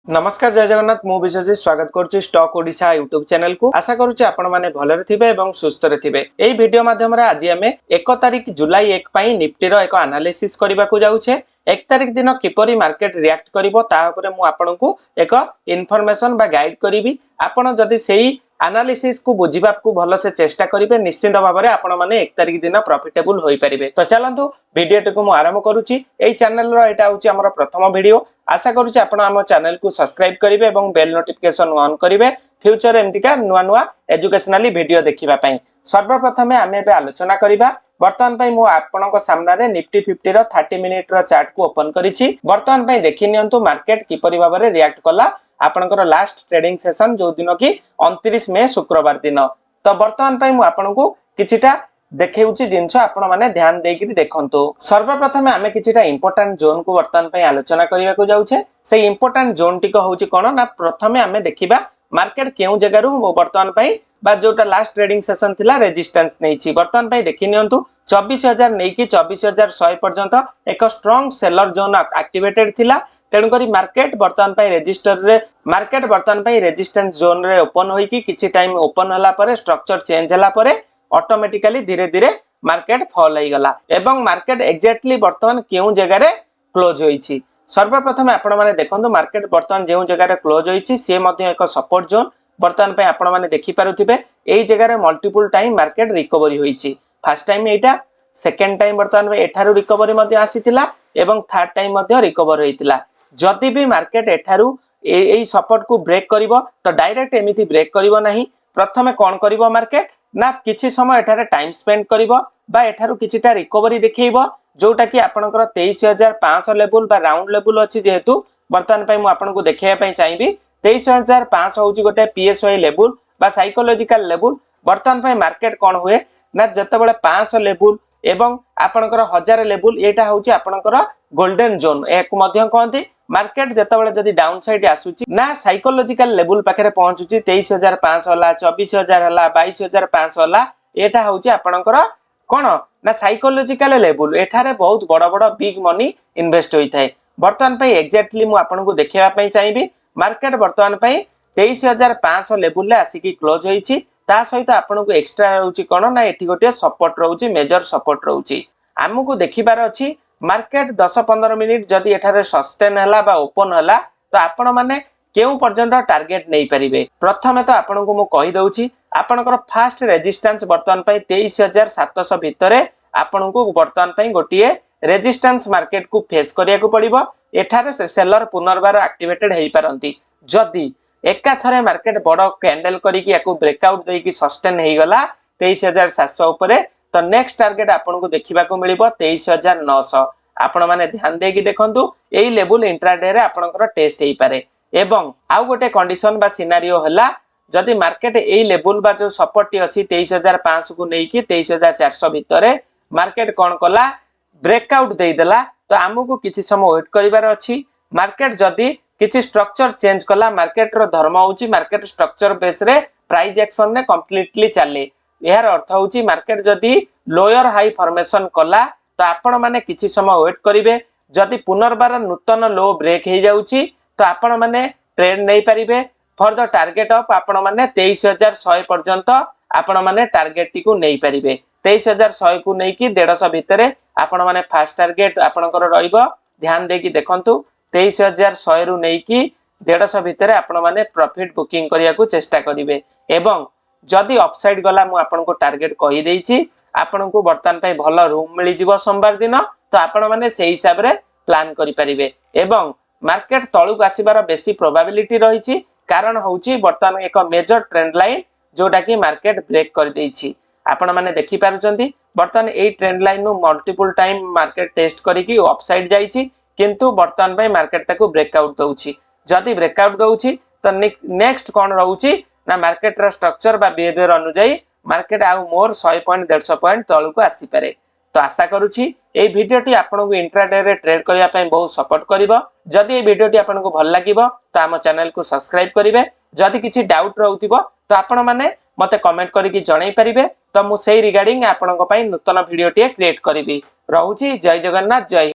नमस्कार जय जगन्नाथ मु विश्वजित स्वागत करुच्ची स्टॉक ओडिशा यूट्यूब चैनल को आशा करुच्ची आपण माने भलरे थिबे एवं सुस्थ रे थिबे। एई वीडियो माध्यम रे आज हमें 1 तारिख जुलाई 1 पई निफ्टी रो एक एनालिसिस करबा को जाउछे। 1 तारिख दिन किपरि मार्केट रिएक्ट करिवो ता ऊपर मु आपनकू एक इन्फॉर्मेशन बा गाइड करिवि। आपण जदि सेही एनालिसिस को बुझिबा को भलो से चेष्टा करिवे निश्चित भाव में आपण माने 1 तारिख दिन प्रॉफिटेबल होई परिबे। तो चलंतु वीडियो को मु आरंभ करूची। एई चैनल रो एटा होची हमर प्रथम वीडियो। आशा करूची आपण हम चैनल को सब्सक्राइब करिवे एवं बेल नोटिफिकेशन ऑन करिवे फ्यूचर एमतिका नुवा नुवा एजुकेशनली वीडियो देखिबा पई। सर्वप्रथम आमे एबे आलोचना करिबा। वर्तमान पई मु आपनक सामना रे निफ्टी 50 रो 30 मिनिट रो चार्ट को ओपन करिछि। वर्तमान पई देखि नियंतु मार्केट किपरि भाबरे रिएक्ट कला आपनकर लास्ट ट्रेडिंग सेशन जो दिन की 29 मई शुक्रवार दिन। तो वर्तमान पई मु आपनकू किछिटा देखेउची जिंस आपण माने ध्यान देकि देखंतु। सर्वप्रथम आमे किछिटा इंपोर्टेंट जोन को वर्तमान पई आलोचना करिया को जाउछे। से इंपोर्टेंट जोन टिक होउची कोन ना प्रथमे आमे देखिबा मार्केट केउ जगह रु वर्तमान पई बा जोटा लास्ट ट्रेडिंग सेशन थिला रेजिस्टेंस नैछि। वर्तमान पई देखि नियंतु 24000 नै कि 24100 पर्यंत एक स्ट्रांग सेलर जोन एक्टिवेटेड थिला। तेनु करी मार्केट वर्तमान पई रेजिस्टेंस जोन रे ओपन होई कि किछि टाइम ओपन हला परे स्ट्रक्चर चेंज हला परे ऑटोमेटिकली धीरे धीरे मार्केट फॉल हो गला एवं मार्केट एक्जेक्टली वर्तमान केउ जगह रे क्लोज होईछि। सर्वप्रथम आपण माने देखंतु मार्केट वर्तमान जेउ जगह रे क्लोज होईछि से मध्ये एक सपोर्ट जोन वर्तमान पे आपण माने देखि पारुथिबे। एई जगह रे मल्टीपल टाइम मार्केट रिकवरी होईछि। फर्स्ट टाइम एटा, सेकंड टाइम वर्तमान में एठारु रिकवरी मध्ये आसीतिला एवं थर्ड टाइम मध्ये रिकवर होईतिला। जदि भी मार्केट एठारु एई सपोर्ट को ब्रेक करिवो तो डायरेक्ट एमिति ब्रेक करिवो नाही। प्रथमे कोन करिवो मार्केट ना किछि समय एठारे टाइम स्पेंड करिवो बा एठारु किछिटा रिकवरी देखैबो जोटा कि आपनकर 23500 लेवल बा राउंड लेवल अछि। जेहेतु वर्तमान पई मु आपनको देखैया पई चाहिबी 23500 होची गोटे पीएसवाई लेवल बा साइकोलॉजिकल लेवल। वर्तमान पई मार्केट कोन हुए ना जतबेले 500 लेवल एवं आपनकर 1000 लेवल एटा होची आपनकर गोल्डन जोन। एक मध्य कहंती मार्केट जतबेले जदी डाउन साइड आसुची ना साइकोलॉजिकल लेवल पाखरे पहुंचुची 23500 हला 24000 हला 22500 हला एटा होची आपनकर कोन ना साइकोलॉजिकल लेवल। एठारे बहुत बड़ बड़ बिग मनी इन्वेस्ट होई थाए। वर्तमान पई एक्जेक्टली मु आपनको देखैया पई चाहिबी मार्केट वर्तमान पई 23500 लेवल ले आसी की क्लोज होईची। ता सहित आपनको एक्स्ट्रा रहउची कोन ना एठी गोटे सपोर्ट रहउची, मेजर सपोर्ट रहउची। हमकु देखिबार अछि मार्केट 10-15 मिनिट जदी एठारे सस्टेन हला बा ओपन हला तो आपण माने केउ पर्यंत टार्गेट नै परिबे। प्रथमे तो आपनको मु कहि दउची आपनकर फास्ट रेजिस्टेंस वर्तमान पई 23700 भितरे आपनको वर्तमान पई गोटिए रेजिस्टेंस मार्केट को फेस करिया को पड़िबो। एठारे सेलर पुनर्बार एक्टिवेटेड हेई पारंती। जदी एका थरे मार्केट बड़ कैंडल करी कि याकू ब्रेकआउट देई कि सस्टेन हेई गला 23700 ऊपर तो नेक्स्ट टारगेट आपनको देखिबा को मिलिबो 23900। आपण माने ध्यान देकी देखंतु एई लेवल इंट्राडे रे आपनकर टेस्ट हेई पारे। एवं आउ गोटे कंडीशन बा सिनारियो हला जदी मार्केट एई लेवल बा जो सपोर्ट अछि 23500 को नै कि 23400 भितरे मार्केट कोन कला ब्रेकआउट देई देला तो हमकु किछि समय वेट करिवार अछि। मार्केट जदी किछि स्ट्रक्चर चेंज कला मार्केट रो धर्म होउची मार्केट स्ट्रक्चर बेस रे प्राइस एक्शन ने कंप्लीटली चले। यार अर्थ होउची मार्केट जदी लोअर हाई फॉर्मेशन कला तो आपण माने किछि समय वेट करिवे। जदी पुनर्बार नूतन लो ब्रेक हे जाउची तो आपण माने ट्रेड नै परिबे। फॉर द टारगेट ऑफ आपण माने 23100 पर्यंत आपण माने टारगेट टी को नै परिबे। 23100 को नै कि 150 भितरे आपण माने फास्ट टारगेट आपणकर रहइबो। ध्यान देकी देखंतु 23100 रु नै कि 150 भितरे आपण माने प्रॉफिट बुकिंग करिया को चेष्टा करिवे। एवं जदी अपसाइड गला मु आपनको टारगेट कहि देइची आपनको वर्तमान पई भलो रूम मिलि जिवो सोमवार दिन तो आपण माने सेही हिसाब रे प्लान करि परिबे। एवं मार्केट तळुक आसीबार बेसी प्रोबेबिलिटी रहिची कारण होउची वर्तमान एक मेजर ट्रेंड लाइन जोटा कि मार्केट ब्रेक कर देइची। आपण माने देखि पारुचंती वर्तमान एई ट्रेंड लाइन नु मल्टीपल टाइम मार्केट टेस्ट करी कि अपसाइड जाईची किंतु वर्तमान पई मार्केट ताको ब्रेकआउट दउची। जदी ब्रेकआउट दउची तो नेक्स्ट कोन रहउची ना मार्केट रो स्ट्रक्चर बा बिहेवियर अनुसार मार्केट आउ मोर 100 पॉइंट 150 पॉइंट तळुक आसी पारे। तो आशा करूची एई वीडियोटी आपनको इंट्राडे रे ट्रेड करिया पई बहुत सपोर्ट करिवो। जदी एई वीडियोटी आपनको भल लागिवो तो हम चैनल को सब्सक्राइब करिवे। जदी किछि डाउट रहउतिबो तो आपण माने मते कमेंट करी कि जणाई परिबे तो मु सेही रिगार्डिंग आपनको पई नूतन वीडियोटी क्रिएट करिवि। रहउची जय जगन्नाथ जय।